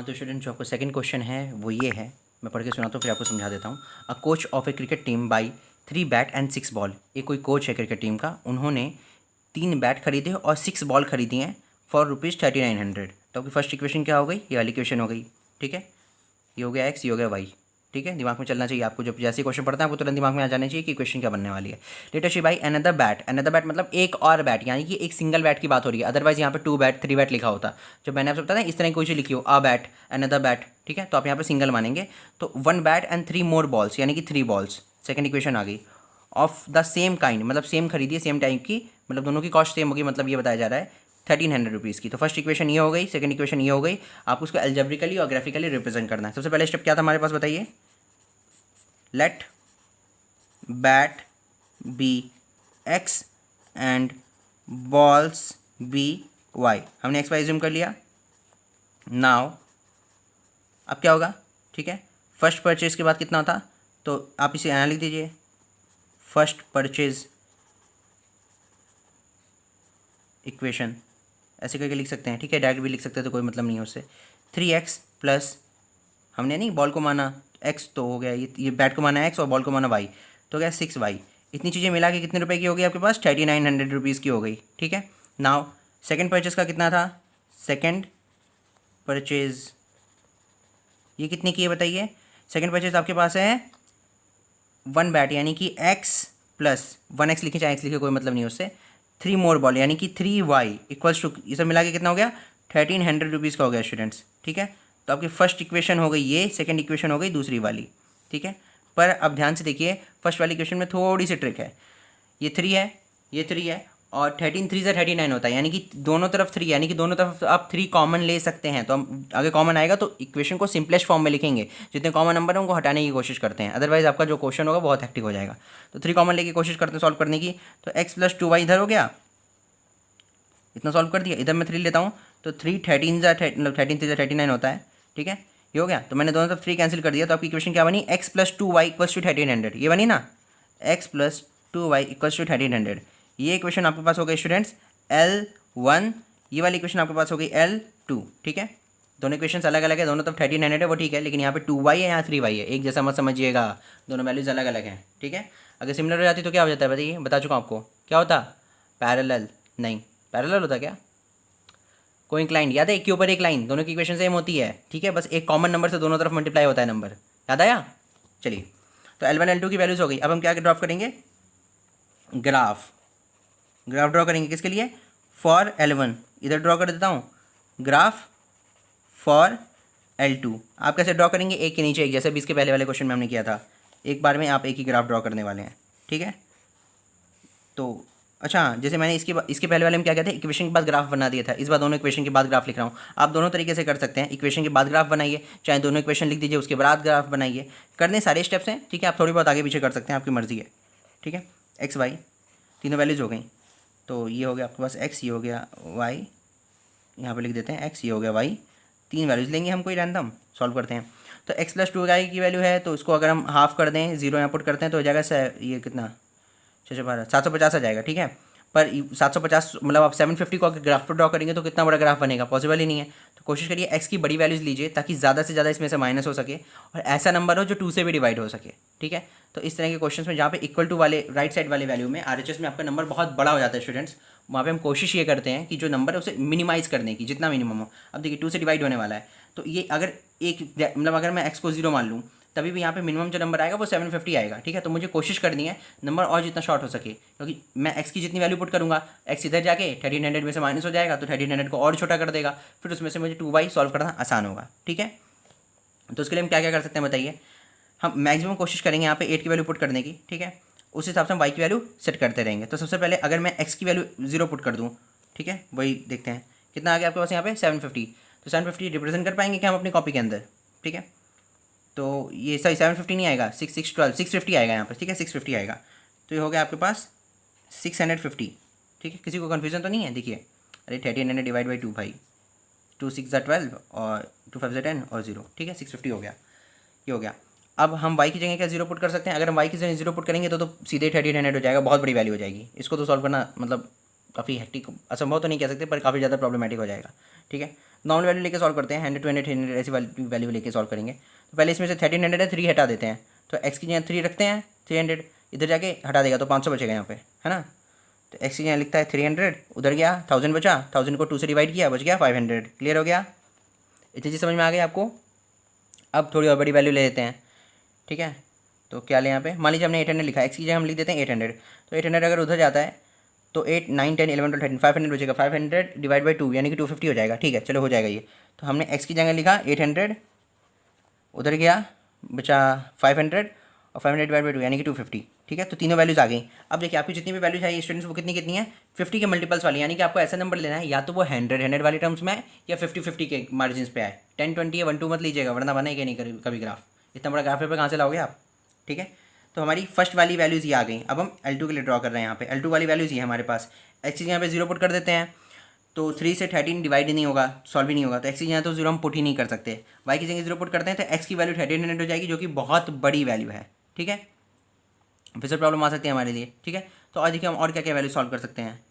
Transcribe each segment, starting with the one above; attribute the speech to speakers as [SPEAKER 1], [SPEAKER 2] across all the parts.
[SPEAKER 1] तो स्टूडेंट जो आपको सेकंड क्वेश्चन है वो ये है, मैं पढ़ के सुनाता हूँ फिर आपको समझा देता हूँ। A coach of A cricket team by 3 bat and 6 ball. ये कोई कोच है क्रिकेट टीम का, उन्होंने 3 बैट खरीदे और 6 बॉल खरीदी हैं फॉर ₹3900। तो आपकी फर्स्ट इक्वेशन क्या हो गई? ये वाली इक्वेशन हो गई, ठीक है। ये हो गया एक्स, ये हो गया वाई, ठीक है। दिमाग में चलना चाहिए आपको, जब जैसे क्वेश्चन पढ़ते हैं आपको तुरंत दिमाग में आ जाना चाहिए कि क्वेश्चन क्या बनने वाली है। Let us see by another bat. Another bat मतलब एक और बैट, यानी कि एक सिंगल बैट की बात हो रही है। अदरवाइज यहाँ पे 2 बैट 3 बैट लिखा होता। जब मैंने आपसे बताया इस तरह की कोई चीज़ लिखी हो, अ बैट अनदर बैट, ठीक है, तो आप यहाँ पे सिंगल मानेंगे। तो 1 बैट एंड 3 मोर बॉल्स, यानी कि 3 बॉल्स। सेकंड इक्वेशन आ गई। ऑफ द सेम काइंड, मतलब सेम खरीदी है, सेम टाइप की, मतलब दोनों की कॉस्ट सेम होगी, मतलब ये बताया जा रहा है 1300 की। तो फर्स्ट इक्वेशन ये हो गई, सेकंड इक्वेशन ये हो गई। आपको उसको एल्जेब्रिकली और ग्राफिकली रिप्रेजेंट करना है। सबसे पहले स्टेप क्या था हमारे पास, बताइए। Let bat be x and balls be y. हमने एक्स वाई एज्यूम कर लिया। नाउ अब क्या होगा, ठीक है। फर्स्ट परचेज के बाद कितना होता, तो आप इसे यहाँ लिख दीजिए। फर्स्ट परचेज इक्वेशन ऐसे करके लिख सकते हैं, ठीक है। डायरेक्ट भी लिख सकते हैं तो कोई मतलब नहीं है उससे। 3x प्लस, हमने नहीं बॉल को माना x तो हो गया, ये बैट को माना x और बॉल को माना y, तो हो गया 6y। इतनी चीज़ें मिला के कितने रुपए की हो गई आपके पास? 3900 रुपीज़ की हो गई, ठीक है। नाउ सेकंड परचेज का कितना था? सेकंड परचेज ये कितने की है बताइए? सेकंड परचेज आपके पास है 1 बैट, यानी कि x प्लस 1x लिखे चाहे x लिखे कोई मतलब नहीं है उससे। 3 मोर बॉल यानी कि 3y इक्वल्स टू, ये सब मिला के कितना हो गया? 1300 रुपीज़ का हो गया स्टूडेंट्स, ठीक है। तो आपकी फर्स्ट इक्वेशन हो गई ये, सेकंड इक्वेशन हो गई दूसरी वाली, ठीक है। पर अब ध्यान से देखिए, फर्स्ट वाली इक्वेशन में थोड़ी सी ट्रिक है। ये 3 है, ये 3 है, और 13 3 से 39 होता है, यानी कि दोनों तरफ 3, यानी कि दोनों तरफ आप 3 कॉमन ले सकते हैं। तो हम आगे कॉमन आएगा तो इक्वेशन को सिंपलेस्ट फॉर्म में लिखेंगे, जितने कॉमन नंबर हैं उनको हटाने की कोशिश करते हैं, अदरवाइज आपका जो क्वेश्चन होगा बहुत हेक्टिक हो जाएगा। तो 3 कॉमन लेके कोशिश करते हैं सॉल्व करने की। तो x प्लस 2y इधर हो गया, इतना सॉल्व कर दिया। इधर मैं 3 लेता हूँ तो 3 13 मतलब 13 3 39 होता है, ठीक है। ये हो गया, तो मैंने दोनों तरफ 3 कैंसिल कर दिया। तो आपकी इक्वेशन क्या बनी? x plus 2y equals to 1300, ये बनी ना। x plus 2y equals to 1300, ये इक्वेशन आपके पास हो गई स्टूडेंट्स L1। ये वाली इक्वेशन आपके पास हो गई L2, ठीक है। दोनों इक्वेशन अलग अलग है, दोनों तरफ 1300 है वो ठीक है, लेकिन यहाँ पे 2y है, यहाँ 3y है, एक जैसा मत समझिएगा, दोनों वैल्यूज अलग अलग हैं, ठीक है। अगर सिमिलर हो जाती तो क्या हो जाता है बताइए, बता चुका हूँ आपको, क्या होता? पैरेलल नहीं, पैरेलल होता क्या? को इंक्लाइंड, याद है? एक के ऊपर एक लाइन, दोनों की इक्वेशन सेम होती है, ठीक है। बस एक कॉमन नंबर से दोनों तरफ मल्टीप्लाई होता है नंबर, याद आया? चलिए, तो L1 L2 की वैल्यूज हो गई। अब हम क्या ड्रॉप करेंगे? ग्राफ ड्रॉ करेंगे किसके लिए? For L1। इधर ड्रॉ कर देता हूँ ग्राफ फॉर L2। आप कैसे ड्रॉ करेंगे? एक के नीचे एक, जैसे भी इसके पहले वाले क्वेश्चन में हमने किया था। एक बार में आप एक ही ग्राफ ड्रॉ करने वाले हैं, ठीक है। तो अच्छा, जैसे मैंने इसके पहले वाले में क्या कहते हैं, इक्वेशन के बाद ग्राफ बना दिया था, इस बार दोनों इक्वेशन के बाद ग्राफ लिख रहा हूँ। आप दोनों तरीके से कर सकते हैं, इक्वेशन के बाद ग्राफ बनाइए, चाहे दोनों इक्वेशन लिख दीजिए उसके बाद ग्राफ बनाइए, करने सारे स्टेप्स हैं, ठीक है। आप थोड़ी बहुत आगे पीछे कर सकते हैं, आपकी मर्जी है, ठीक है। एक्स वाई तीनों वैल्यूज हो गई, तो ये हो गया आपके पास x, ये हो गया y, यहाँ पे लिख देते हैं x, ये हो गया y। 3 वैल्यूज लेंगे हम कोई रैंडम, सॉल्व करते हैं। तो x प्लस 2y की वैल्यू है, तो इसको अगर हम हाफ कर दें, 0 यहाँ पुट करते हैं तो हो जाएगा ये कितना, 750 आ जाएगा, ठीक है। पर 750 मतलब आप 750 को अगर ग्राफ पर ड्रॉ करेंगे तो कितना बड़ा ग्राफ बनेगा? पॉसिबल ही नहीं है। तो कोशिश करिए x की बड़ी वैल्यूज लीजिए, ताकि ज़्यादा से ज़्यादा इसमें से माइनस हो सके और ऐसा नंबर हो जो 2 से भी डिवाइड हो सके, ठीक है। तो इस तरह के क्वेश्चंस में जहाँ पे इक्वल टू वाले राइट साइड वाले वैल्यू में RHS में आपका नंबर बहुत बड़ा हो जाता है स्टूडेंट्स, वहाँ पे हम कोशिश ये करते हैं कि जो नंबर है उसे मिनिमाइज़ करने की, जितना मिनिमम हो। अब देखिए 2 से डिवाइड होने वाला है, तो ये अगर एक मतलब अगर मैं x को 0 मान लूँ, तभी भी यहाँ पे मिनिमम जो नंबर आएगा वो 750 आएगा, ठीक है। तो मुझे कोशिश करनी है नंबर और जितना शॉर्ट हो सके, क्योंकि मैं x की जितनी वैल्यू पुट करूँगा, x इधर जाके 1300 में से माइनस हो जाएगा, तो 1300 को और छोटा कर देगा, फिर उसमें से मुझे 2y सॉल्व करना आसान होगा, ठीक है। तो उसके लिए हम क्या क्या कर सकते हैं बताइए। हम मैक्सिमम कोशिश करेंगे यहाँ पे 8 की वैल्यू पुट करने की, ठीक है। उस हिसाब से हम y की वैल्यू सेट करते रहेंगे। तो सबसे पहले अगर मैं x की वैल्यू 0 पुट कर दूँ, ठीक है, वही देखते हैं कितना आ गया आपके पास यहाँ पे 750। तो 750 रिप्रेजेंट कर पाएंगे क्या हम अपनी कॉपी के अंदर, ठीक है। तो ये सही 750 नहीं आएगा, 6 6 12 650 आएगा यहाँ पर, ठीक है, 650 आएगा। तो ये हो गया आपके पास 650, ठीक है। किसी को कन्फ्यूजन तो नहीं है? देखिए, अरे 1300 डिवाइड बाई 2 भाई, 2 6 12 और 2 5 10 और 0, ठीक है, 650 हो गया, ये हो गया। अब हम y की जगह क्या 0 पुट कर सकते हैं? अगर हम y की जगह 0 पुट करेंगे तो सीधे 1300 हो जाएगा, बहुत बड़ी वैल्यू हो जाएगी। इसको तो सॉल्व करना मतलब काफ़ी हेक्टिक, असंभव तो नहीं कह सकते, पर काफ़ी ज़्यादा प्रॉब्लमेटिक हो जाएगा, ठीक है। नॉर्मल वैल्यू लेके सॉल्व करते हैं, 100 200 300 ऐसी वैल्यू लेके सॉल्व करेंगे। तो पहले इसमें से 1300 है, 3 हटा देते हैं, तो एक्स की जगह 3 रखते हैं, 300 इधर जाके हटा देगा तो 500 बचेगा यहाँ पे, है ना। तो एक्स की जगह लिखता है 300, उधर गया 1000 बचा, 1000 को 2 से डिवाइड किया, बच गया 500। क्लियर हो गया, इतनी चीज़ समझ में आ गई आपको। अब थोड़ी और बड़ी वैल्यू ले लेते हैं, ठीक है। तो क्या लें यहाँ पे, मान लीजिए हमने 800 लिखा है, एक्स की जगह हम लिख देते हैं 800। तो 800 अगर उधर जाता है तो 8 9 10 11 12 13 500 बचेगा, 500 डिवाइड बाई 2 यानी कि 250 हो जाएगा, ठीक है। चलो हो जाएगा ये। तो हमने एक्स की जगह लिखा 800, उधर गया बचा 500 और 500 डिवाइड बाई 2 यानी कि 250, ठीक है। तो तीनों वैल्यूज़ आ गई। अब देखिए आपकी जितनी भी वैल्यूज आई स्टूडेंट्स वो कितनी कितनी है, 50 के मल्टीपल्स वाली, यानी कि आपको ऐसा नंबर लेना है या तो वो 100 वाली टर्म्स में या 50 के मार्जिन पे आए। 10 20 या 1 2 मत लीजिएगा वरना बनेगा नहीं कभी ग्राफ, इतना बड़ा ग्राफ पेपर कहाँ से लाओगे आप, ठीक है। तो हमारी फर्स्ट वाली वैल्यूज़ ये आ गई। अब हम L2 के लिए ड्रॉ कर रहे हैं, यहाँ पे L2 वाली वैल्यूज़ ये हमारे पास। एक्स की यहाँ पे 0 पुट कर देते हैं, तो 3 से 13 डिवाइड ही नहीं होगा, सॉल्व ही नहीं होगा, तो एक्स की जगह तो 0 हम पुट ही नहीं कर सकते। वाई की जगह 0 पुट करते हैं तो एक्स की वैल्यू 1300 हो जाएगी, जो कि बहुत बड़ी वैल्यू है, ठीक है। फिर से प्रॉब्लम आ सकती है हमारे लिए, ठीक है। तो आज देखिए हम और क्या क्या वैल्यू सॉल्व कर सकते हैं।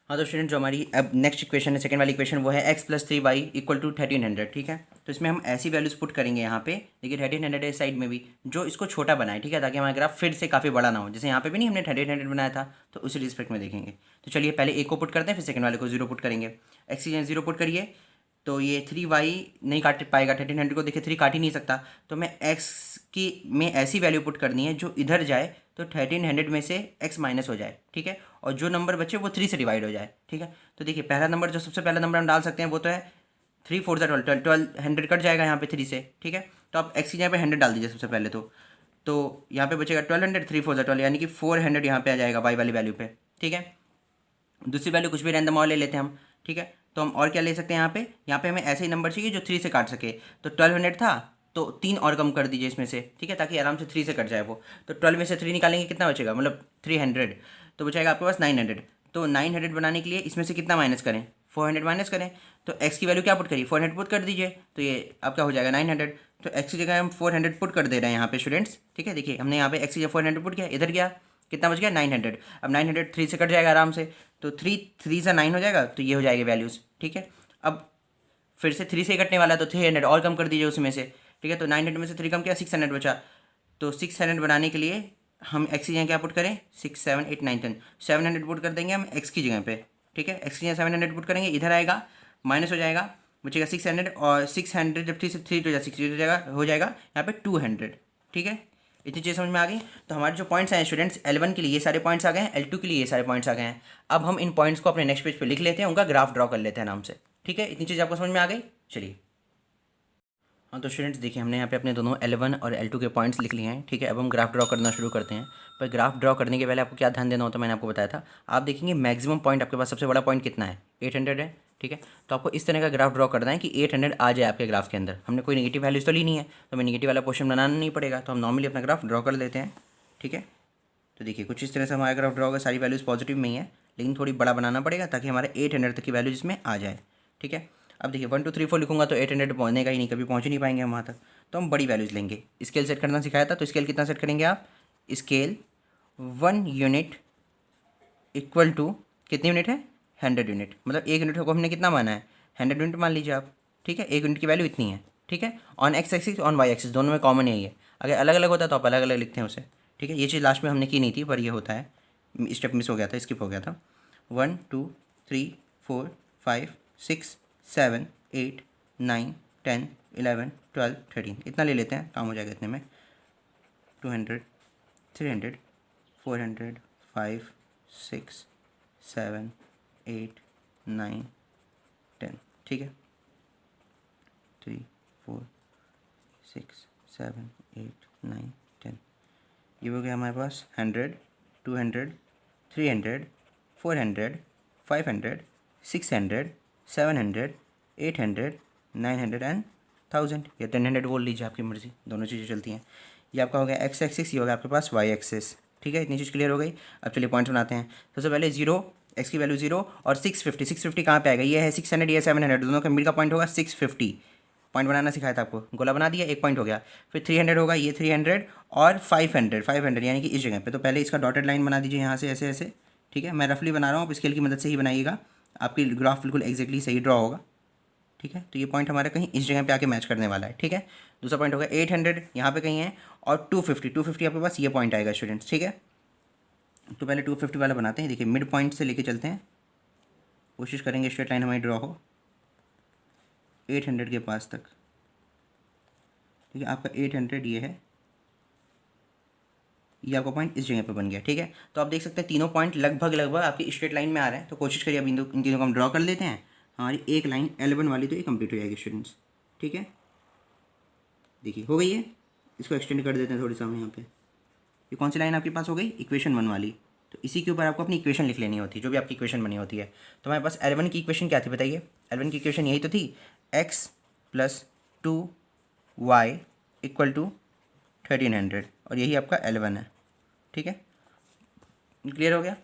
[SPEAKER 1] हाँ तो स्टूडेंट जो हमारी अब नेक्स्ट इक्वेशन है, सेकंड वाली इक्वेशन, वो है x + 3y = 1300, ठीक है। तो इसमें हम ऐसी वैल्यूज पुट करेंगे यहाँ पे, देखिए 1300 है साइड में भी, जो इसको छोटा बनाए, ठीक है, ताकि हमारा ग्राफ फिर से काफ़ी बड़ा ना हो। जैसे यहाँ पे भी नहीं हमने 1300 बनाया था, तो उसी रिस्पेक्ट में देखेंगे। तो चलिए पहले एक को पुट करते हैं, फिर सेकंड वाले को 0 पुट करेंगे। एक्स की 0 पुट करिए तो ये 3y नहीं काट पाएगा, 1300 को देखिए 3 काट ही नहीं सकता, तो मैं x की में ऐसी वैल्यू पुट करनी है जो इधर जाए तो 1300 में से x माइनस हो जाए, ठीक है, और जो नंबर बचे वो 3 से डिवाइड हो जाए, ठीक है। तो देखिए पहला नंबर, जो सबसे पहला नंबर हम डाल सकते हैं वो तो है 3 4 12, 1200 कट जाएगा यहाँ पे 3 से, ठीक है। तो आप x की जगह पे 100 डाल दीजिए सबसे पहले, तो यहाँ पे बचेगा 1200, 3 4 12 यानी कि 400 यहाँ पे आ जाएगा y वाली वैल्यू पे, ठीक है। दूसरी वैल्यू कुछ भी रैंडम और ले लेते हैं हम, ठीक है। तो हम और क्या ले सकते हैं यहाँ पे हमें ऐसे ही नंबर चाहिए जो 3 से काट सके। तो 1200 था तो 3 और कम कर दीजिए इसमें से, ठीक है, ताकि आराम से 3 से कट जाए वो। तो 12 में से 3 निकालेंगे कितना बचेगा, मतलब 300, तो बचाएगा आपके पास 900। तो 900 बनाने के लिए इसमें से कितना माइनस करें, 400 माइनस करें। तो x की वैल्यू क्या पुट करिए, 400 पुट कर दीजिए, तो ये आपका हो जाएगा 900। तो x की जगह हम 400 पुट कर दे रहे हैं यहाँ पे स्टूडेंट्स, ठीक है। देखिए हमने यहाँ पे x की जगह 400 पुट किया, इधर गया कितना बच गया 900। अब 900 3 से कट जाएगा आराम से, तो 3 से 9 हो जाएगा, तो ये हो जाएगी वैल्यूज़, ठीक है। अब फिर से 3 से कटने वाला है तो 300 और कम कर दीजिए उसमें से, ठीक है। तो 900 में से 3 कम किया, 600 बचा। तो 600 बनाने के लिए हम x की जगह क्या पुट करें, 6 7 8 9 10 700 पुट कर देंगे हम x की जगह पे, ठीक है। x की जगह 700 पुट करेंगे, इधर आएगा माइनस हो जाएगा, बचेगा 600, और 600 जब 3 से 3 तो 6 हो जाएगा यहाँ पे 200, ठीक है। इतनी चीज़ समझ में आ गई। तो हमारे जो पॉइंट्स हैं स्टूडेंट्स, L1 के लिए ये सारे पॉइंट्स आ गए हैं, L2 के लिए ये सारे पॉइंट्स आ गए हैं। अब हम इन पॉइंट्स को अपने नेक्स्ट पेज पे लिख लेते हैं, उनका ग्राफ ड्रॉ कर लेते हैं नाम से, ठीक है। इतनी चीज़ आपको समझ में आ गई। चलिए हाँ तो स्टूडेंट्स देखिए हमने यहाँ पे अपने दोनों L1 और L2 के पॉइंट्स लिख लिए हैं, ठीक है। अब हम ग्राफ ड्रॉ करना शुरू करते हैं। पर ग्राफ ड्रॉ करने के पहले आपको क्या ध्यान देना होता है, मैंने आपको बताया था। आप देखेंगे मैक्सिमम पॉइंट आपके पास सबसे बड़ा पॉइंट कितना है, 800 है, ठीक है। तो आपको इस तरह का ग्राफ ड्रॉ करना है कि 800 आ जाए आपके ग्राफ के अंदर। हमने कोई नेगेटिव वैल्यूज तो ली नहीं है, तो हमें नेगेटिव वाला पोर्शन बनाना नहीं पड़ेगा, तो हम नॉर्मली अपना ग्राफ ड्रॉ कर लेते हैं, ठीक है। तो देखिए कुछ इस तरह से हमारा ग्राफ ड्रॉ होगा, सारी वैल्यूज़ पॉजिटिव में ही है, लेकिन थोड़ी बड़ा बनाना पड़ेगा ताकि हमारे 800 तक की वैल्यू इसमें आ जाए, ठीक है। अब देखिए 1 2 3 4 लिखूंगा तो 800 पहुँचने का ही नहीं, कभी पहुँच ही नहीं पाएंगे हम वहाँ तक। तो हम बड़ी वैल्यूज़ लेंगे। स्केल सेट करना सिखाया था, तो स्केल कितना सेट करेंगे आप, स्केल 1 यूनिट इक्वल टू कितनी यूनिट है, 100 यूनिट, मतलब 1 यूनिट को हमने कितना माना है, 100 यूनिट मान लीजिए आप, ठीक है। 1 यूनिट की वैल्यू इतनी है, ठीक है। On x axis on y axis दोनों में कॉमन यही है। अगर अलग अलग होता तो आप अलग अलग लिखते हैं उसे, ठीक है। ये चीज़ लास्ट में हमने की नहीं थी, पर ये होता है, स्टेप मिस हो गया था, स्किप हो गया था। 1 2 3 4 5 6 7 8 9 10 11 12 13 इतना ले लेते हैं, काम हो जाएगा इतने में। 200 300 400 5 6 7 8 9 10, ठीक है। 3 4 6 7 8 9 10 ये हो गया हमारे पास 100 200 300 400 500 600 700 800 900 एंड 1000 या 1000 बोल लीजिए, आपकी मर्ज़ी, दोनों चीज़ें चलती हैं। ये आपका हो गया एक्स एक्सिस, ये हो गया आपके पास वाई एक्सिस, ठीक है। इतनी चीज़ क्लियर हो गई। अब चलिए पॉइंट्स बनाते हैं। सबसे पहले 0, एक्स की वैल्यू 0 और 650 कहाँ पे आएगा, ये है 600, ये 700, दोनों का मिड का पॉइंट होगा 650। पॉइंट बनाना सिखाया था आपको, गोला बना दिया, एक पॉइंट हो गया। फिर 300 होगा, ये 300 और 500 यानी कि इस जगह पे। तो पहले इसका डॉटेड लाइन बना दीजिए यहाँ से ऐसे ऐसे, ठीक है, मैं रफली बना रहा हूँ, आप स्केल की मदद से ही बनाइएगा, आपकी ग्राफ बिल्कुल एग्जैक्टली सही ड्रॉ होगा। ठीक है, तो ये पॉइंट हमारा कहीं इस जगह पे आके मैच करने वाला है। ठीक है, दूसरा पॉइंट होगा 800 यहाँ पे कहीं है, और 250 आपके पास ये पॉइंट आएगा स्टूडेंट्स। ठीक है, तो पहले 250 वाला बनाते हैं। देखिए मिड पॉइंट से लेके चलते हैं, कोशिश करेंगे स्ट्रेट लाइन हमारी ड्रॉ हो 800 के पास तक। ठीक है, आपका 800 ये है, ये आपका पॉइंट इस जगह पे बन गया। ठीक है, तो आप देख सकते हैं तीनों पॉइंट लगभग आपकी स्ट्रेट लाइन में आ रहे हैं। तो कोशिश करिए अब इन तीनों को हम ड्रॉ कर लेते हैं। हमारी एक लाइन L1 वाली तो ये कंप्लीट हो जाएगी स्टूडेंट्स। ठीक है, देखिए हो गई है, इसको एक्सटेंड कर देते हैं थोड़ी सा हम यहाँ पे। ये कौन सी लाइन आपके पास हो गई, इक्वेशन 1 वाली। तो इसी के ऊपर आपको अपनी इक्वेशन लिख लेनी होती है, जो भी आपकी इक्वेशन बनी होती है। तो हमारे पास L1 की इक्वेशन क्या थी बताइए, L1 की इक्वेशन यही तो थी, x + 2y = 1300, और यही आपका L1 है। ठीक है, क्लियर हो गया।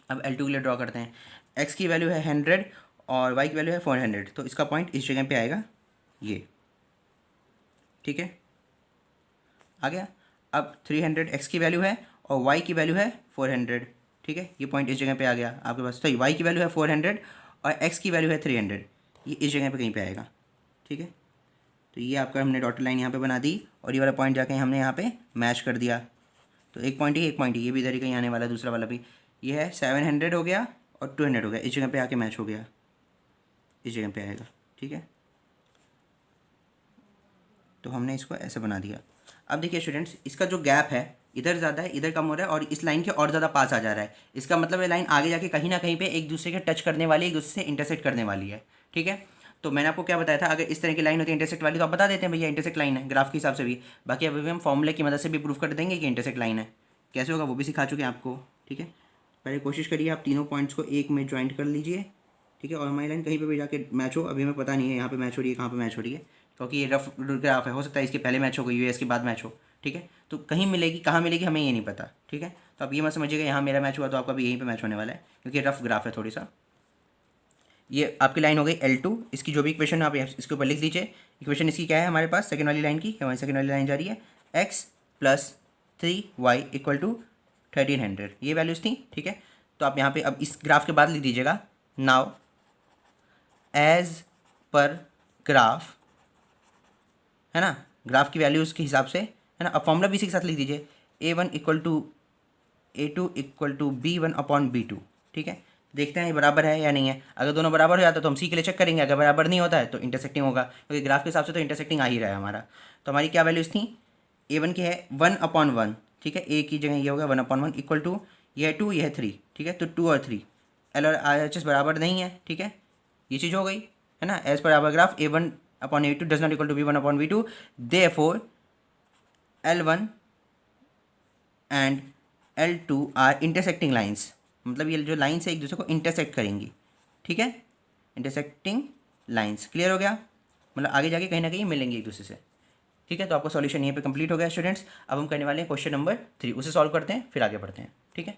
[SPEAKER 1] अब L2 के लिए ड्रॉ करते हैं। x की वैल्यू है 100 और y की वैल्यू है 400, तो इसका पॉइंट इस जगह पे आएगा ये। ठीक है, आ गया। अब 300 x की वैल्यू है और y की वैल्यू है 400। ठीक है, ये पॉइंट इस जगह पे आ गया आपके पास। तो y की वैल्यू है 400 और x की वैल्यू है 300, ये इस जगह पे कहीं पे आएगा। ठीक है, तो ये आपका हमने डॉटेड लाइन यहाँ पे बना दी, और ये वाला पॉइंट जाके हमने यहाँ पे मैच कर दिया। तो एक पॉइंट ही ये भी इधर ही कहीं आने वाला है, दूसरा वाला भी। ये है 700 हो गया और 200 हो गया, इस जगह पे आके मैच हो गया, इस जगह पे आएगा। ठीक है, तो हमने इसको ऐसे बना दिया। अब देखिए स्टूडेंट्स, इसका जो गैप है इधर ज़्यादा है, इधर कम हो रहा है, और इस लाइन के और ज़्यादा पास आ जा रहा है। इसका मतलब ये लाइन आगे जाके कहीं ना कहीं पे एक दूसरे के टच करने वाली, एक दूसरे से इंटरसेक्ट करने वाली है। ठीक है, तो मैंने आपको क्या बताया था, अगर इस तरह की लाइन होती है इंटरसेक्ट वाली, तो आप बता देते हैं भैया इंटरसेक्ट लाइन है ग्राफ के हिसाब से भी। बाकी अभी भी हम फॉर्मूले की मदद से भी प्रूफ कर देंगे कि इंटरसेक्ट लाइन है। कैसे होगा वो भी सिखा चुके हैं आपको। ठीक है, पहले कोशिश करिए आप तीनों पॉइंट्स को एक में ज्वाइंट कर लीजिए। ठीक है, और हमारी लाइन कहीं पे भी जाके मैच हो, अभी हमें पता नहीं है यहाँ पे मैच हो रही है, कहाँ पे मैच हो रही है, क्योंकि ये रफ ग्राफ है, हो सकता है इसके पहले मैच हो गई हो, इसके बाद मैच हो। ठीक है, तो कहीं मिलेगी, कहाँ मिलेगी हमें ये नहीं पता। ठीक है, तो आप ये मत समझिएगा यहाँ मेरा मैच हुआ तो आपका भी यहीं पे मैच होने वाला है, क्योंकि रफ ग्राफ है थोड़ी सा। ये आपकी लाइन हो गई L2, इसकी जो भी इक्वेशन आप इसके ऊपर लिख दीजिए। इक्वेशन इसकी क्या है हमारे पास, सेकंड वाली लाइन की, हमारी सेकंड वाली लाइन जा रही है x + 3y = 1300, ये वैल्यूज़ थी। ठीक है, तो आप यहाँ पे अब इस ग्राफ के बाद लिख दीजिएगा, नाउ एज पर ग्राफ, है ना, ग्राफ की वैल्यूज़ के हिसाब से, है ना। अब फॉर्मूला भी इसी के साथ लिख दीजिए, A1 = A2 = B1/B2। ठीक है, देखते हैं ये बराबर है या नहीं है। अगर दोनों बराबर हो जाता है तो हम सी के लिए चेक करेंगे, अगर बराबर नहीं होता है तो इंटरसेक्टिंग होगा, क्योंकि ग्राफ के हिसाब से तो इंटरसेक्टिंग आ ही रहा है हमारा। तो हमारी क्या वैल्यूज़ थी, A1 की है 1/1। ठीक है, A की जगह ये होगा 1/1 = ये है 2, ये है 3। ठीक है, तो 2 और 3 L और RHS बराबर नहीं है। ठीक है, ये चीज़ हो गई, है ना। As per our graph A1/A2 does not equal to B1/B2, therefore L1 and L2 are intersecting lines, मतलब ये जो लाइन्स है एक दूसरे को इंटरसेक्ट करेंगी। ठीक है, इंटरसेक्टिंग लाइन्स, क्लियर हो गया, मतलब आगे जाके कहीं ना कहीं मिलेंगे एक दूसरे से। ठीक है, तो आपका सॉल्यूशन यहीं पे कंप्लीट हो गया स्टूडेंट्स। अब हम करने वाले हैं क्वेश्चन नंबर 3, उसे सॉल्व करते हैं फिर आगे बढ़ते हैं। ठीक है,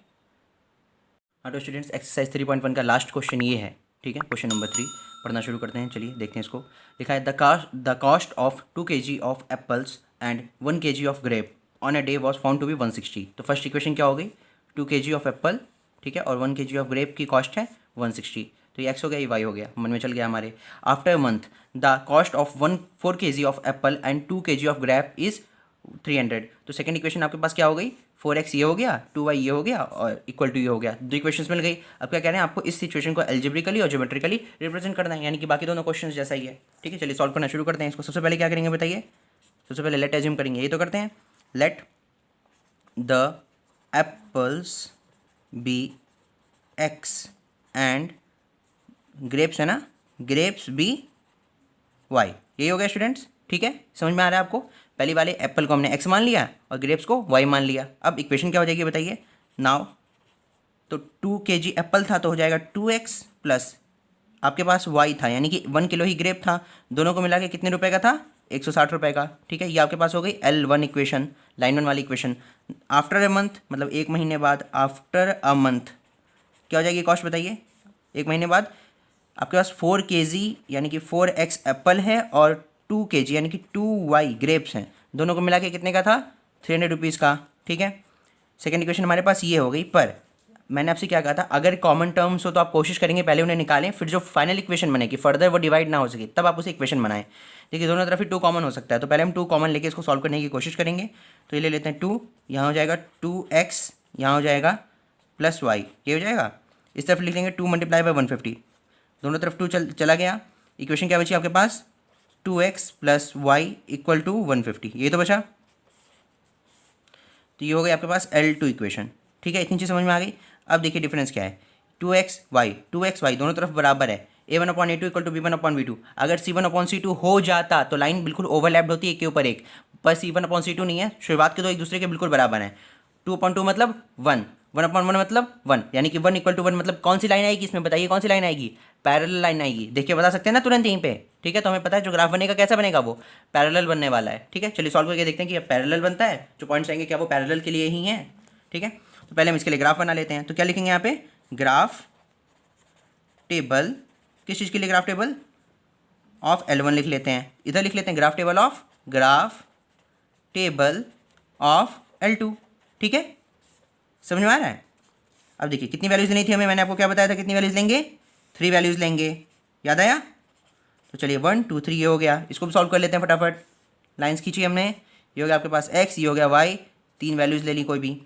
[SPEAKER 1] हाँ तो स्टूडेंट्स एक्सरसाइज 3.1 का लास्ट क्वेश्चन ये है। ठीक है, क्वेश्चन नंबर 3 पढ़ना शुरू करते हैं। चलिए देखते हैं इसको। लिखा है the cost of 2 kg of apples and 1 kg of grape on a day was found to be 160। तो फर्स्ट इक्वेशन क्या हो गई, 2 kg ऑफ एप्पल, ठीक है, और 1 kg ऑफ ग्रेप की कॉस्ट है 160। तो ये एक्स हो गया, ये वाई हो गया, मन में चल गया हमारे। After a month the cost of 4 kg of Apple and 2 kg of grape is 300। तो सेकंड इक्वेशन आपके पास क्या हो गई, 4x ये हो गया, 2y ये हो गया, और इक्वल टू ये हो गया। दो इक्वेशंस मिल गई। अब क्या कह रहे हैं, आपको इस सिचुएशन को एल्जेब्रिकली और ज्योमेट्रिकली रिप्रेजेंट करना है, यानी कि बाकी दोनों क्वेश्चंस जैसा ही है। ठीक है, चलिए सॉल्व करना शुरू करते हैं इसको। सबसे पहले क्या करेंगे बताइए, सबसे पहले लेट एज्यूम करेंगे, ये तो करते हैं, let the apples be x and grapes, है ना, ग्रेप्स बी y, यही हो गया स्टूडेंट्स। ठीक है, समझ में आ रहा है आपको। पहली वाले एप्पल को हमने x मान लिया और ग्रेप्स को y मान लिया। अब इक्वेशन क्या हो जाएगी बताइए, नाउ तो 2 kg एप्पल था तो हो जाएगा 2x प्लस आपके पास y था, यानी कि 1 किलो ही ग्रेप था, दोनों को मिला के कितने रुपए का था, 160 रुपये का। ठीक है, ये आपके पास हो गई L1 इक्वेशन, लाइन 1 वाली इक्वेशन। आफ्टर अ मंथ, मतलब एक महीने बाद, आफ्टर अ मंथ क्या हो जाएगी कॉस्ट बताइए, एक महीने बाद आपके पास 4 kg यानी कि 4x एप्पल है और 2 kg यानी कि 2y ग्रेप्स हैं, दोनों को मिला के कितने का था, 300 रुपीज़ का। ठीक है, सेकेंड इक्वेशन हमारे पास ये हो गई, पर मैंने आपसे क्या कहा था, अगर कॉमन टर्म्स हो तो आप कोशिश करेंगे पहले उन्हें निकालें, फिर जो फाइनल इक्वेशन बनेगी फर्दर वो डिवाइड ना हो सके तब आप उसे इक्वेशन बनाएं। देखिए दोनों तरफ ही 2 कॉमन हो सकता है, तो पहले हम 2 कॉमन लेके इसको सॉल्व करने की कोशिश करेंगे। तो ये ले लेते हैं 2, यहाँ हो जाएगा 2x, यहाँ हो जाएगा +y, ये हो जाएगा। इस तरफ लिख लेंगे 2 × 150, दोनों तरफ 2 चला गया। इक्वेशन क्या बची आपके पास, 2x + y = 150, ये तो बचा। तो ये हो गई आपके पास L2 इक्वेशन। ठीक है, इतनी चीज़ समझ में आ गई। अब देखिए डिफरेंस क्या है, 2xy दोनों तरफ बराबर है, a1/a2 = b1/b2। अगर c1/c2 हो जाता तो लाइन बिल्कुल ओवरलैप्ड होती है एक के ऊपर एक, पर c1/c2 नहीं है, शुरुआत के दो एक दूसरे के बिल्कुल बराबर हैं। 2/2 मतलब 1, 1/1 मतलब 1, यानी कि 1 = 1 मतलब कौन सी लाइन आएगी इसमें, बताइए कौन सी लाइन आएगी, पैरेलल लाइन आएगी। देखिए बता सकते हैं ना तुरंत यहीं पे। ठीक है, तो हमें पता है जो ग्राफ बनेगा कैसा बनेगा, वो पैरेलल बनने वाला है। ठीक है, चलिए सॉल्व करके देखते हैं कि अब पैरेलल बनता है, जो पॉइंट्स आएंगे क्या वो पैरेलल के लिए ही हैं। ठीक है, तो पहले हम इसके लिए ग्राफ बना लेते हैं। तो क्या लिखेंगे यहाँ पे, ग्राफ टेबल, किस चीज़ के लिए, ग्राफ टेबल ऑफ L1 लिख लेते हैं, इधर लिख लेते हैं ग्राफ टेबल ऑफ L2। ठीक है, समझ में आ रहा है। अब देखिए कितनी वैल्यूज़ लेनी थी हमें, मैंने आपको क्या बताया था, कितनी वैल्यूज़ लेंगे, 3 वैल्यूज़ लेंगे, याद आया। तो चलिए 1 2 3 ये हो गया, इसको भी सॉल्व कर लेते हैं फटाफट। लाइंस खींची हमने, ये हो गया आपके पास x, ये हो गया y, 3 वैल्यूज़ ले ली कोई भी।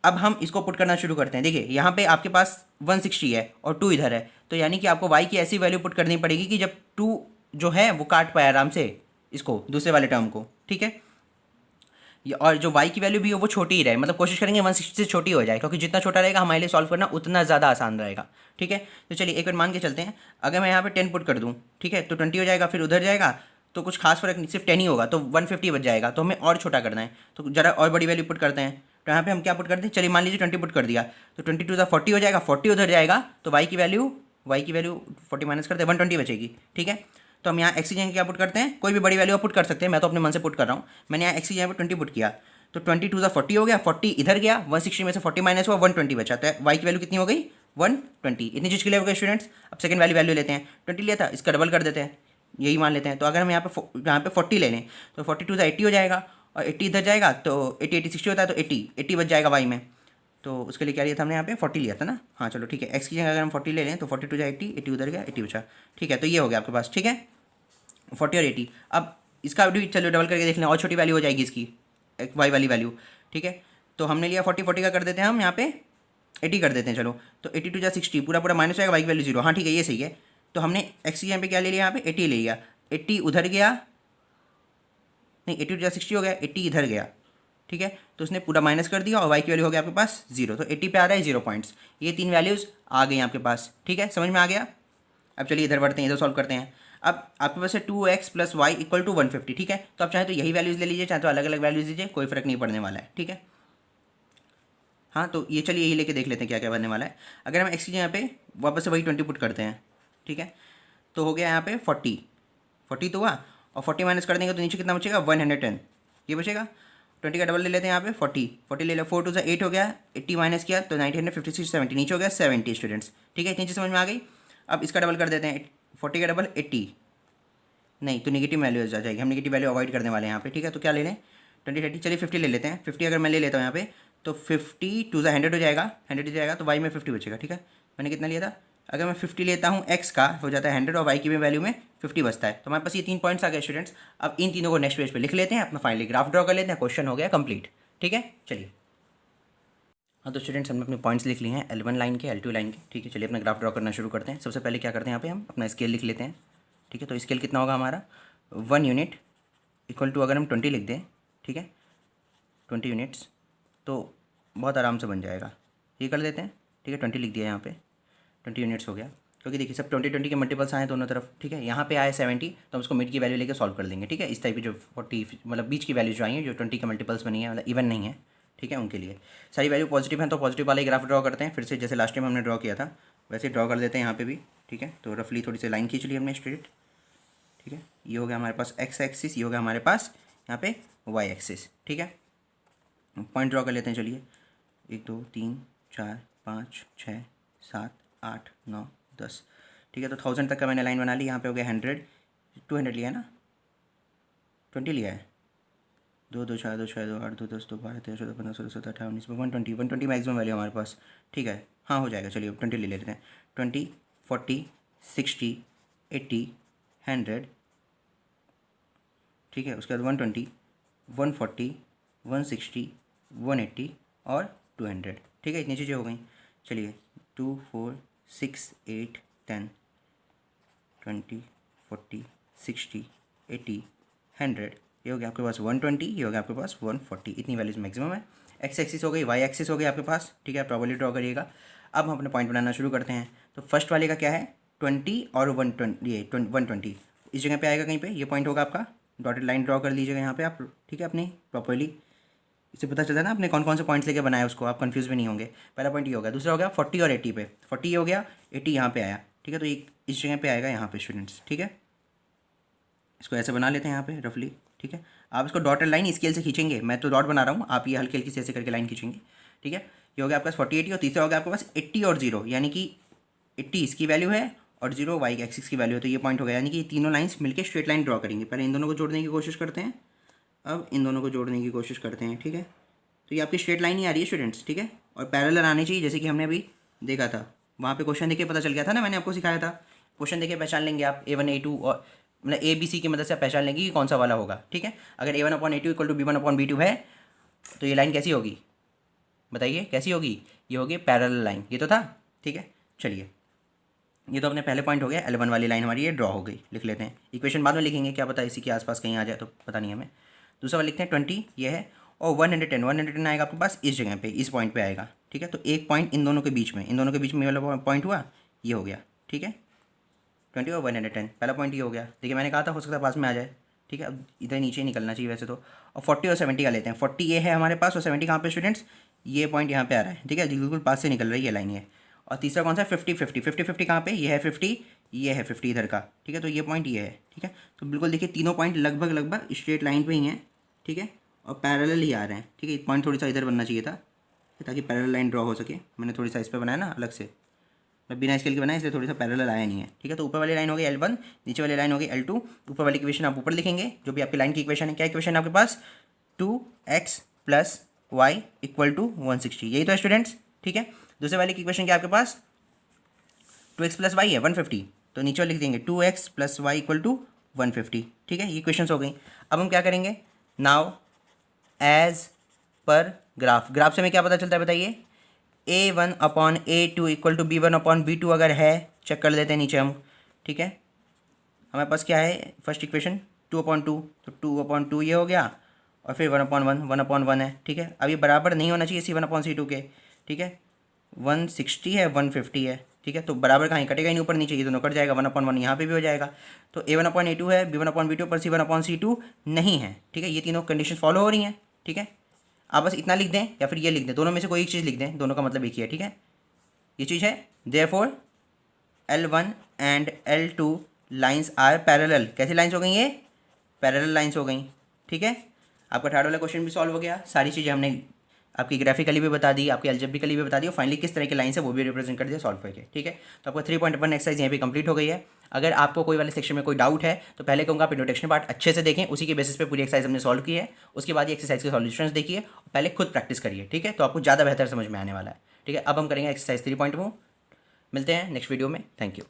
[SPEAKER 1] अब हम इसको पुट करना शुरू करते हैं। देखिए यहाँ पे आपके पास 160 है और 2 इधर है, तो यानी कि आपको y की ऐसी वैल्यू पुट करनी पड़ेगी कि जब 2 जो है वो काट पाए आराम से इसको, दूसरे वाले टर्म को। ठीक है, और जो y की वैल्यू भी हो वो छोटी ही रहे, मतलब कोशिश करेंगे 160 से छोटी हो जाए, क्योंकि जितना छोटा रहेगा हमारे लिए सॉल्व करना उतना ज़्यादा आसान रहेगा। ठीक है, तो चलिए एक बार मान के चलते हैं, अगर मैं यहाँ पे 10 पुट कर दूँ, ठीक है, तो 20 हो जाएगा, फिर उधर जाएगा तो कुछ खास फर्क नहीं, सिर्फ 10 ही होगा, तो 150 बच जाएगा। तो हमें और छोटा करना है, तो ज़रा और बड़ी वैल्यू पुट करते हैं। तो यहाँ पे हम क्या पुट करते हैं, चलिए मान लीजिए 20 पुट कर दिया, तो 22 × 40 हो जाएगा, 40 उधर जाएगा, तो y की वैल्यू 40 माइनस करते हैं 120 बचेगी। ठीक है, तो हम यहाँ x की जगह क्या पुट करते हैं, कोई भी बड़ी वैल्यू पुट कर सकते हैं, मैं तो अपने मन से पुट कर रहा हूँ। मैंने यहाँ x की जगह पर 20 पुट किया, तो 22 × 40 हो गया, 40 इधर गया, 160 में से 40 माइनस हुआ, 120 बचा। तो y की वैल्यू कितनी हो गई, 120। इतनी चीज़ क्लियर हो गई स्टूडेंट्स। अब सेकंड वैल्यू लेते हैं, 20 लिया था, इसका डबल कर देते हैं, यही मान लेते हैं। तो अगर हम यहाँ पे 40 ले लें तो 42 से 80 हो जाएगा, और 80 इधर जाएगा तो 80 80 60 होता है, तो 80 बच जाएगा y में। तो उसके लिए क्या लिया था हमने, यहाँ पे 40 लिया था ना। हाँ चलो ठीक है, x की जगह अगर हम 40 ले लें तो 42 से 80 उधर गया, 80 बचा। ठीक है, तो ये हो गया आपके पास। ठीक है, 40 और 80। अब इसका भी चलो डबल करके देख लें, और छोटी वैल्यू हो जाएगी इसकी y वाली वैल्यू। ठीक है, तो हमने लिया 40 का कर देते हैं हम यहाँ पे 80 कर देते हैं। चलो तो 82 × 60 पूरा माइनस हो जाएगा, y की वैल्यू 0। हाँ ठीक है, ये सही है। तो हमने x की यहाँ पे क्या ले लिया, यहाँ पे 80 ले लिया, 80 उधर गया, नहीं 82 × 60 हो गया, 80 इधर गया। ठीक है, तो उसने पूरा माइनस कर दिया और y की वैल्यू हो गया आपके पास 0। तो 80 पे आ रहा है 0 पॉइंट्स, ये 3 वैल्यूज़ आ गई आपके पास। ठीक है, समझ में आ गया। अब चलिए इधर बढ़ते हैं, इधर सॉल्व करते हैं। अब आपके पास है 2x + y = 150। ठीक है, तो आप चाहे तो यही वैल्यूज़ ले लीजिए, चाहे तो अलग अलग वैल्यूज़ लीजिए, कोई फ़र्क नहीं पड़ने वाला है। ठीक है, हाँ तो ये चलिए यही लेके देख लेते हैं क्या क्या बनने वाला है। अगर हम x की यहाँ पे वापस से वही 20 पुट करते हैं, ठीक है, तो हो गया यहाँ पे 40 तो हुआ, और 40 माइनस कर देंगे तो नीचे कितना बचेगा, 110, ये बचेगा। 20 का डबल ले लेते हैं यहाँ पे 40 ले लिया, 4 2 = 8 हो गया, 80 माइनस किया तो 1956 70, नीचे हो गया 70 स्टूडेंट्स। ठीक है, इतनी चीज़ समझ में आ गई। अब इसका डबल कर देते हैं, 40 का डबल 80, नहीं तो नेगेटिव वैल्यू आ जाएगी, हम नेगेटिव वैल्यू अवॉइड करने वाले हैं यहाँ पे। ठीक है, तो क्या ले लें, 20 30, चलिए 50 ले लेते हैं। 50 अगर मैं ले लेता हूँ यहाँ पे तो 50 2 × 100 हो जाएगा, 100 हो जाएगा, तो y में 50 बचेगा। ठीक है, मैंने कितना लिया था, अगर मैं 50 लेता हूँ x का हो जाता है 100 और y की भी वैल्यू में 50 बचता है। तो हमारे पास ये 3 पॉइंट्स आ गए स्टूडेंट्स। अब इन तीनों को नेक्स्ट पेज पे लिख लेते हैं, अपना फाइनली ग्राफ ड्रॉ कर लेते हैं, क्वेश्चन हो गया कंप्लीट। ठीक है, चलिए। हाँ तो स्टूडेंट्स हमने अपने पॉइंट्स लिख लिए हैं, L1 लाइन के, L2 लाइन के। ठीक है, चलिए अपना ग्राफ ड्रॉ करना शुरू करते हैं। सबसे पहले क्या करते हैं, यहाँ पे हम अपना स्केल लिख लेते हैं। ठीक है, तो स्केल कितना होगा हमारा, 1 यूनिट = अगर हम 20 लिख दें, ठीक है 20 यूनिट्स, तो बहुत आराम से बन जाएगा। ये कर देते हैं। ठीक है, 20 लिख दिया यहाँ पे, 20 यूनिट्स हो गया, क्योंकि देखिए सब 20 के मल्टीपल्स आए दोनों तरफ। ठीक है, यहाँ पे आए 70, तो हम उसको मिड की वैल्यू लेके सॉल्व कर देंगे। ठीक है, इस टाइप की जो 40 मतलब बीच की वैल्यू जो आई है, जो 20 के मल्टीपल्स बनी है, मतलब इवन नहीं है। ठीक है, उनके लिए सारी वैल्यू पॉजिटिव हैं, तो पॉजिटिव वाले ग्राफ ड्रॉ करते हैं। फिर से जैसे लास्ट टाइम हमने ड्रॉ किया था वैसे ड्रॉ कर देते हैं यहाँ पे भी। ठीक है, तो रफली थोड़ी सी लाइन खींच ली हमने स्ट्रेट। ठीक है, ये हो गया हमारे पास x एक्सिस, ये हो गया हमारे पास यहाँ पे y एक्सिस। ठीक है, पॉइंट ड्रॉ कर लेते हैं। चलिए 1 2 3 4 5 6 7 8 9 10। ठीक है, तो 1000 तक का मैंने लाइन बना ली। यहाँ पे हो गया 100, 200 लिया है ना, 20 लिया है, 2 2 4 2 6 2 8 2 10 2 12 13 14 15 16 17 18 19 में 120 मैक्सिमम वैल्यू हमारे पास, ठीक है। हाँ हो जाएगा, चलिए 20 ले लेते हैं। 20 40 60 80 100, ठीक है। उसके बाद 120 140 160 180 और 200, ठीक है। इतनी चीज़ें हो गई। चलिए 2 4 6 8 10 20 40 60 80 100, ये हो गया आपके पास 120, ये हो गया आपके पास 140। इतनी वैल्यूज मैक्सिमम है। एक्स एक्सिस हो गई, वाई एक्सिस हो गई आपके पास, ठीक है। प्रोबेबिलिटी ड्रॉ करिएगा। अब हम अपने पॉइंट बनाना शुरू करते हैं। तो फर्स्ट वाले का क्या है 20 और 120, ये 120 इस जगह पे आएगा कहीं पे, ये पॉइंट होगा आपका। डॉटेड लाइन ड्रॉ कर लीजिएगा यहाँ पे आप, ठीक है। अपनी प्रॉपर्ली इससे पता चलता है ना आपने कौन कौन से पॉइंट्स लेके बनाया उसको, आप कंफ्यूज भी नहीं होंगे। पहला पॉइंट ये हो गया। दूसरा हो गया 40 और 80 पे, 40 ये हो गया, 80 यहाँ पे आया, ठीक है। तो ये इस जगह पे आएगा यहाँ पे स्टूडेंट्स, ठीक है। इसको ऐसे बना लेते हैं यहाँ पे रफली, ठीक है। आप इसको डॉटेड लाइन स्केल से खींचेंगे, मैं तो डॉट बना रहा हूँ, आप ये हल्की हल्की से ऐसे करके लाइन खींचेंगे, ठीक है। ये हो गया आपके पास 40 80 और तीसरा हो गया आपके पास 80 और 0, यानी कि 80 इसकी वैल्यू है और 0 वाई एक्सिस की वैल्यू है। तो ये पॉइंट हो गया, यानी कि तीनों लाइन्स मिलकर स्ट्रेट लाइन ड्रॉ करेंगे। पहले इन दोनों को जोड़ने की कोशिश करते हैं, अब इन दोनों को जोड़ने की कोशिश करते हैं, ठीक है। तो ये आपकी स्ट्रेट लाइन ही आ रही है स्टूडेंट्स, ठीक है। और पैरेलल आनी चाहिए, जैसे कि हमने अभी देखा था वहाँ पे क्वेश्चन देखे पता चल गया था ना, मैंने आपको सिखाया था। क्वेश्चन देखे पहचान लेंगे आप A1 A2 और मतलब ABC की मदद से पहचान लेंगे कि कौन सा वाला होगा, ठीक है। अगर A1/A2 इक्वल टू B1/B2 है तो ये लाइन कैसी होगी, बताइए कैसी होगी। ये होगी पैरेलल लाइन, ये तो था, ठीक है। चलिए ये तो अपने पहले पॉइंट हो गया। L1 वाली लाइन हमारी ये ड्रॉ हो गई, लिख लेते हैं। इक्वेशन बाद में लिखेंगे, क्या पता इसी के आसपास कहीं आ जाए, तो पता नहीं हमें। दूसरा वाला लिखते हैं 20 ये है, और 110 आएगा आपके पास इस जगह पे, इस पॉइंट पे आएगा, ठीक है। तो एक पॉइंट इन दोनों के बीच में, इन दोनों के बीच में वाला पॉइंट हुआ, ये हो गया, ठीक है। 20 और 110 पहला पॉइंट ये हो गया। देखिए मैंने कहा था हो सकता है पास में आ जाए, ठीक है। अब इधर नीचे ही निकलना चाहिए वैसे तो। और 40 और 70 का लेते हैं। 40 ये है हमारे पास और 70 कहाँ पे स्टूडेंट्स, ये पॉइंट यहाँ पे आ रहा है, ठीक है। बिल्कुल पास से निकल रही है लाइन ये। और तीसरा कौन सा 50 कहाँ पे, ये है 50, ये है 50 इधर का, ठीक है। तो ये पॉइंट ये है, ठीक है। तो बिल्कुल देखिए तीनों पॉइंट लगभग स्ट्रेट लाइन पे ही हैं, ठीक है। और पैरेलल ही आ रहे हैं, ठीक है। पॉइंट थोड़ी सा इधर बनना चाहिए था ताकि पैरेलल लाइन ड्रॉ हो सके। मैंने थोड़ी सा इस पर बनाया ना अलग से, मैं बिना स्केल के बनाया इसलिए थोड़ी सा पैरेलल आया नहीं है, ठीक है। तो ऊपर वाली लाइन हो गई L1, नीचे वाली लाइन हो गई L2। ऊपर वाली इक्वेशन आप ऊपर लिखेंगे, जो भी आपकी लाइन की इक्वेशन है। क्या इक्वेशन है आपके पास 2x + y = 160, यही तो है स्टूडेंट्स, ठीक है। दूसरे वाली की इक्वेशन क्या आपके पास 2x + y है 150, तो नीचे लिख देंगे 2x + y = 150, ठीक है। ये इक्वेशंस हो गई। अब हम क्या करेंगे, नाउ एज पर ग्राफ से हमें क्या पता चलता है बताइए। A1/A2 = B1/B2 अगर है, चेक कर लेते हैं नीचे हम, ठीक है। हमारे पास क्या है फर्स्ट इक्वेशन 2/2, तो 2/2 ये हो गया, और फिर 1/1 है, ठीक है। अब ये बराबर नहीं होना चाहिए C1/C2 के, ठीक है। 160 है 150 है, ठीक है। तो बराबर कहीं कटेगा ही नहीं, ऊपर नीचे ये दोनों कट जाएगा, 1/1 यहाँ पे भी हो जाएगा। तो A1/A2 है, B1/B2 पर C1/C2 नहीं है, ठीक है। ये तीनों कंडीशन फॉलो हो रही हैं, ठीक है। आप बस इतना लिख दें या फिर ये लिख दें, दोनों में से कोई एक चीज़ लिख दें, दोनों का मतलब एक ही है, ठीक है। ये चीज़ है therefore L1 and L2 lines are parallel. कैसी लाइंस हो गई ये, पैरेलल लाइंस हो गई, ठीक है। आपका थर्ड वाला क्वेश्चन भी सॉल्व हो गया। सारी चीज़ें हमने आपकी ग्राफिकली भी बता दी, आपकी अलजेब्रिकली भी बता दी, और फाइनली किस तरह की लाइन है वो भी रिप्रेजेंट कर दिया सॉल्व करके, ठीक है। तो आपका 3.1 एक्सरसाइज यहाँ पे कंप्लीट हो गई है। अगर आपको कोई वाले सेक्शन में कोई डाउट है तो पहले कहूँगा आप इंट्रोडक्शन पार्ट अच्छे से देखें, उसी के बेसिस पे पूरी एक्सरसाइज हमने सॉल्व की है। उसके बाद ये एक्सरसाइज के सॉल्यूशंस देखिए, पहले खुद प्रैक्टिस करिए, ठीक है। तो आपको ज़्यादा बेहतर समझ में आने वाला है, ठीक है। अब हम करेंगे एक्सरसाइज 3.2। मिलते हैं नेक्स्ट वीडियो में, थैंक यू।